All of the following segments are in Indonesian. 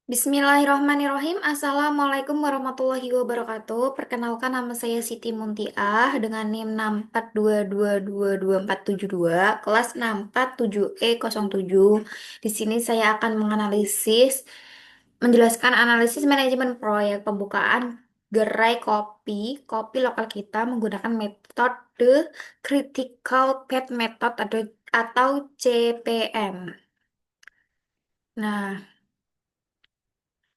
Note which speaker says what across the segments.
Speaker 1: Bismillahirrahmanirrahim. Assalamualaikum warahmatullahi wabarakatuh. Perkenalkan, nama saya Siti Muntiah dengan NIM 642222472 kelas 647E07. Di sini saya akan menjelaskan analisis manajemen proyek pembukaan gerai kopi lokal kita menggunakan metode Critical Path Method atau CPM. Nah,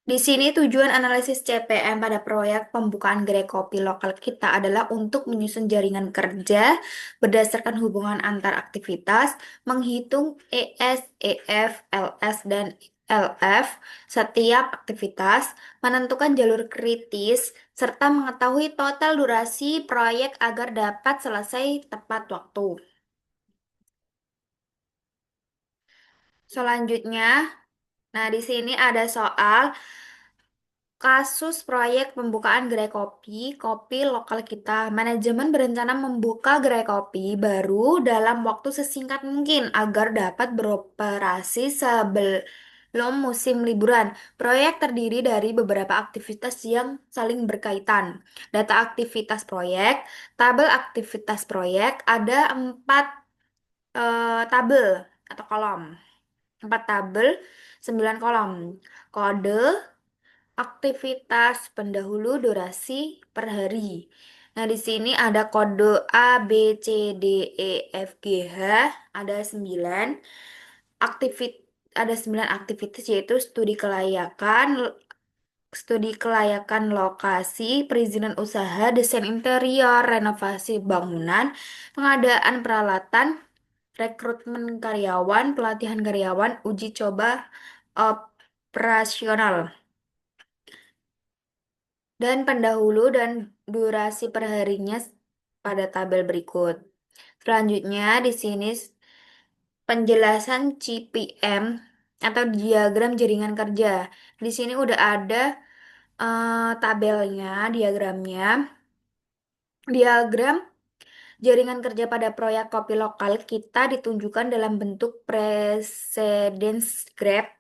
Speaker 1: di sini tujuan analisis CPM pada proyek pembukaan gerai kopi lokal kita adalah untuk menyusun jaringan kerja berdasarkan hubungan antar aktivitas, menghitung ES, EF, LS, dan LF setiap aktivitas, menentukan jalur kritis, serta mengetahui total durasi proyek agar dapat selesai tepat waktu. Selanjutnya, nah di sini ada soal kasus proyek pembukaan gerai kopi lokal kita. Manajemen berencana membuka gerai kopi baru dalam waktu sesingkat mungkin agar dapat beroperasi sebelum musim liburan. Proyek terdiri dari beberapa aktivitas yang saling berkaitan. Data aktivitas proyek, tabel aktivitas proyek, ada tabel atau kolom. 4 tabel, 9 kolom. Kode, aktivitas pendahulu durasi per hari. Nah, di sini ada kode A, B, C, D, E, F, G, H, ada 9 aktivit ada 9 aktivitas, yaitu studi kelayakan lokasi, perizinan usaha, desain interior, renovasi bangunan, pengadaan peralatan, rekrutmen karyawan, pelatihan karyawan, uji coba operasional. Dan pendahulu dan durasi perharinya pada tabel berikut. Selanjutnya di sini penjelasan CPM atau diagram jaringan kerja. Di sini udah ada tabelnya, diagramnya. Diagram jaringan kerja pada proyek kopi lokal kita ditunjukkan dalam bentuk precedence graph.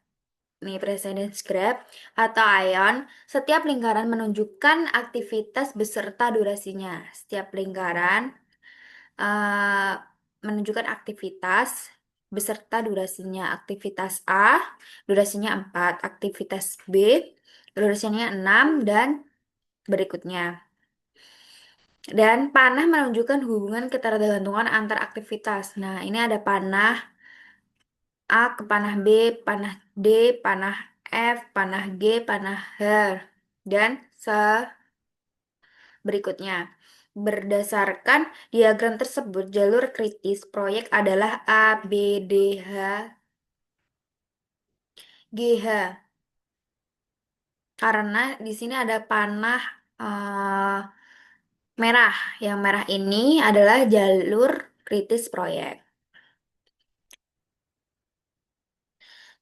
Speaker 1: Nih, Presence Graph atau ION, setiap lingkaran menunjukkan aktivitas beserta durasinya. Setiap lingkaran eh, menunjukkan aktivitas beserta durasinya. Aktivitas A, durasinya 4. Aktivitas B, durasinya 6, dan berikutnya. Dan panah menunjukkan hubungan ketergantungan antar aktivitas. Nah, ini ada panah A ke panah D, panah F, panah G, panah H, dan berikutnya. Berdasarkan diagram tersebut, jalur kritis proyek adalah A, B, D, H, G, H. Karena di sini ada panah merah. Yang merah ini adalah jalur kritis proyek.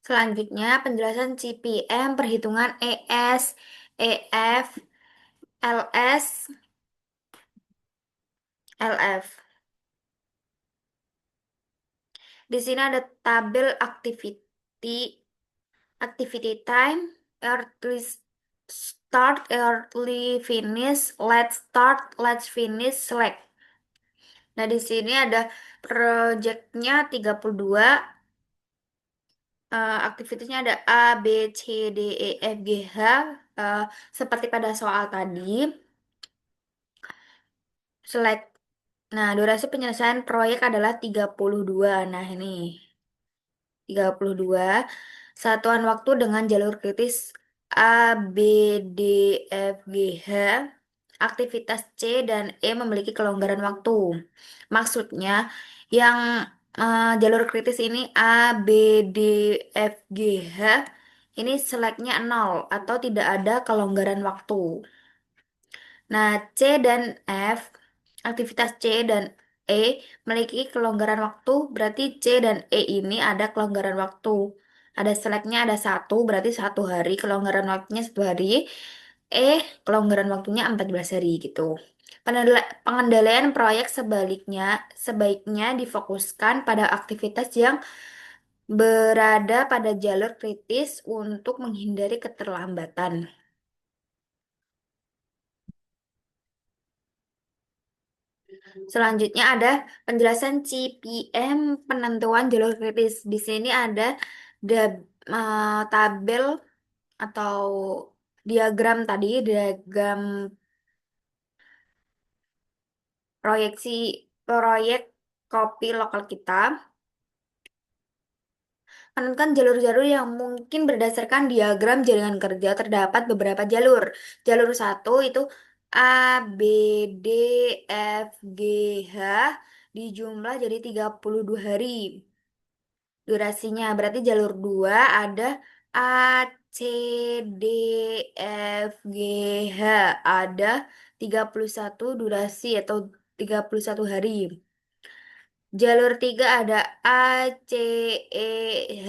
Speaker 1: Selanjutnya, penjelasan CPM, perhitungan ES, EF, LS, LF. Di sini ada tabel activity time, early start, early finish, late start, late finish, select. Nah, di sini ada projectnya 32, aktivitasnya ada A, B, C, D, E, F, G, H. eh, Seperti pada soal tadi, select. Nah, durasi penyelesaian proyek adalah 32. Nah, ini 32 satuan waktu dengan jalur kritis A, B, D, F, G, H. Aktivitas C dan E memiliki kelonggaran waktu. Maksudnya, yang jalur kritis ini A, B, D, F, G, H ini seleknya 0 atau tidak ada kelonggaran waktu. Nah, aktivitas C dan E memiliki kelonggaran waktu, berarti C dan E ini ada kelonggaran waktu. Ada seleknya ada 1, berarti 1 hari, kelonggaran waktunya 1 hari. Kelonggaran waktunya 14 hari gitu. Pengendalian proyek sebaliknya, sebaiknya difokuskan pada aktivitas yang berada pada jalur kritis untuk menghindari keterlambatan. Selanjutnya ada penjelasan CPM penentuan jalur kritis. Di sini ada tabel atau diagram tadi, diagram proyeksi proyek kopi lokal kita. Menentukan jalur-jalur yang mungkin berdasarkan diagram jaringan kerja terdapat beberapa jalur. Jalur satu itu A, B, D, F, G, H dijumlah jadi 32 hari. Durasinya berarti jalur 2 ada A, C, D, F, G, H. Ada 31 durasi atau 31 hari. Jalur 3 ada A, C, E, H.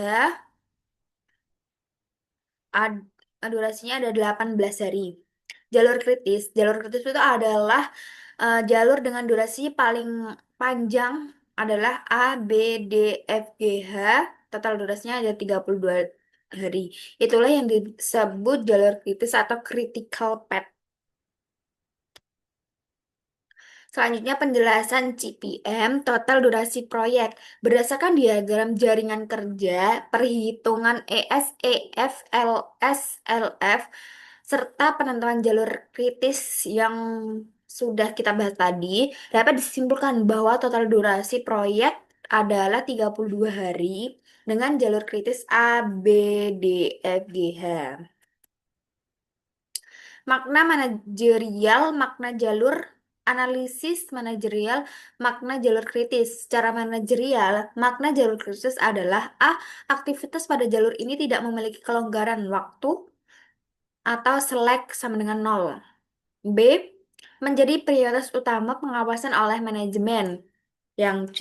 Speaker 1: Ad- Durasinya ada 18 hari. Jalur kritis itu adalah jalur dengan durasi paling panjang adalah A, B, D, F, G, H. Total durasinya ada 32 hari. Itulah yang disebut jalur kritis atau critical path. Selanjutnya penjelasan CPM, total durasi proyek. Berdasarkan diagram jaringan kerja, perhitungan ES, LF, serta penentuan jalur kritis yang sudah kita bahas tadi, dapat disimpulkan bahwa total durasi proyek adalah 32 hari dengan jalur kritis A, B, D, F, G, H. Makna manajerial, makna jalur, analisis manajerial, makna jalur kritis. Secara manajerial, makna jalur kritis adalah A. Aktivitas pada jalur ini tidak memiliki kelonggaran waktu atau slack sama dengan nol. B. Menjadi prioritas utama pengawasan oleh manajemen. Yang C.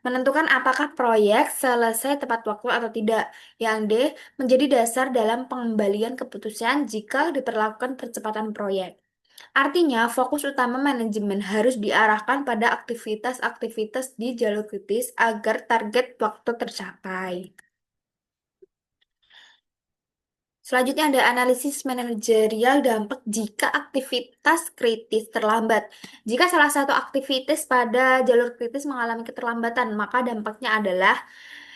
Speaker 1: Menentukan apakah proyek selesai tepat waktu atau tidak. Yang D. Menjadi dasar dalam pengembalian keputusan jika diperlakukan percepatan proyek. Artinya, fokus utama manajemen harus diarahkan pada aktivitas-aktivitas di jalur kritis agar target waktu tercapai. Selanjutnya ada analisis manajerial dampak jika aktivitas kritis terlambat. Jika salah satu aktivitas pada jalur kritis mengalami keterlambatan, maka dampaknya adalah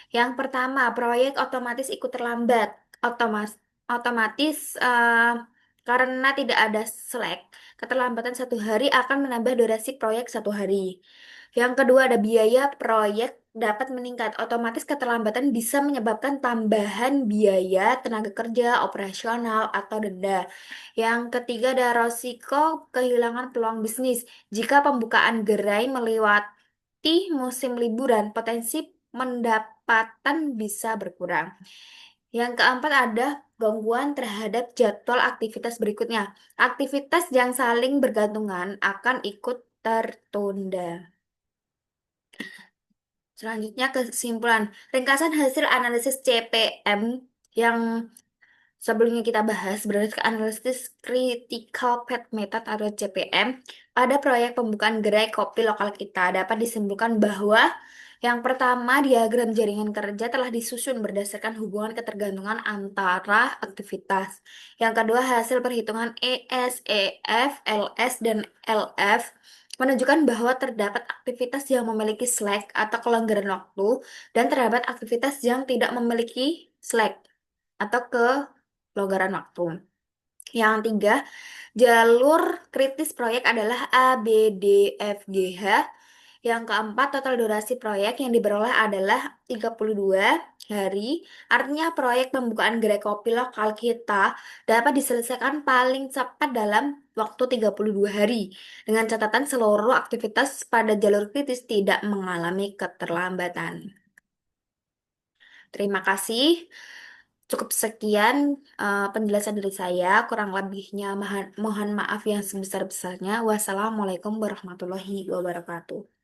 Speaker 1: yang pertama, proyek otomatis ikut terlambat. Otomatis karena tidak ada slack, keterlambatan 1 hari akan menambah durasi proyek 1 hari. Yang kedua ada biaya proyek dapat meningkat. Otomatis keterlambatan bisa menyebabkan tambahan biaya tenaga kerja, operasional, atau denda. Yang ketiga ada resiko kehilangan peluang bisnis. Jika pembukaan gerai melewati musim liburan, potensi pendapatan bisa berkurang. Yang keempat ada gangguan terhadap jadwal aktivitas berikutnya. Aktivitas yang saling bergantungan akan ikut tertunda. Selanjutnya kesimpulan. Ringkasan hasil analisis CPM yang sebelumnya kita bahas berdasarkan analisis Critical Path Method atau CPM, pada proyek pembukaan gerai kopi lokal kita dapat disimpulkan bahwa yang pertama, diagram jaringan kerja telah disusun berdasarkan hubungan ketergantungan antara aktivitas. Yang kedua, hasil perhitungan ES, EF, LS, dan LF menunjukkan bahwa terdapat aktivitas yang memiliki slack atau kelonggaran waktu dan terdapat aktivitas yang tidak memiliki slack atau kelonggaran waktu. Yang tiga, jalur kritis proyek adalah A, B, D, F, G, H. Yang keempat, total durasi proyek yang diperoleh adalah 32 hari. Artinya proyek pembukaan gerai kopi lokal kita dapat diselesaikan paling cepat dalam waktu 32 hari. Dengan catatan seluruh aktivitas pada jalur kritis tidak mengalami keterlambatan. Terima kasih. Cukup sekian penjelasan dari saya. Kurang lebihnya mohon maaf yang sebesar-besarnya. Wassalamualaikum warahmatullahi wabarakatuh.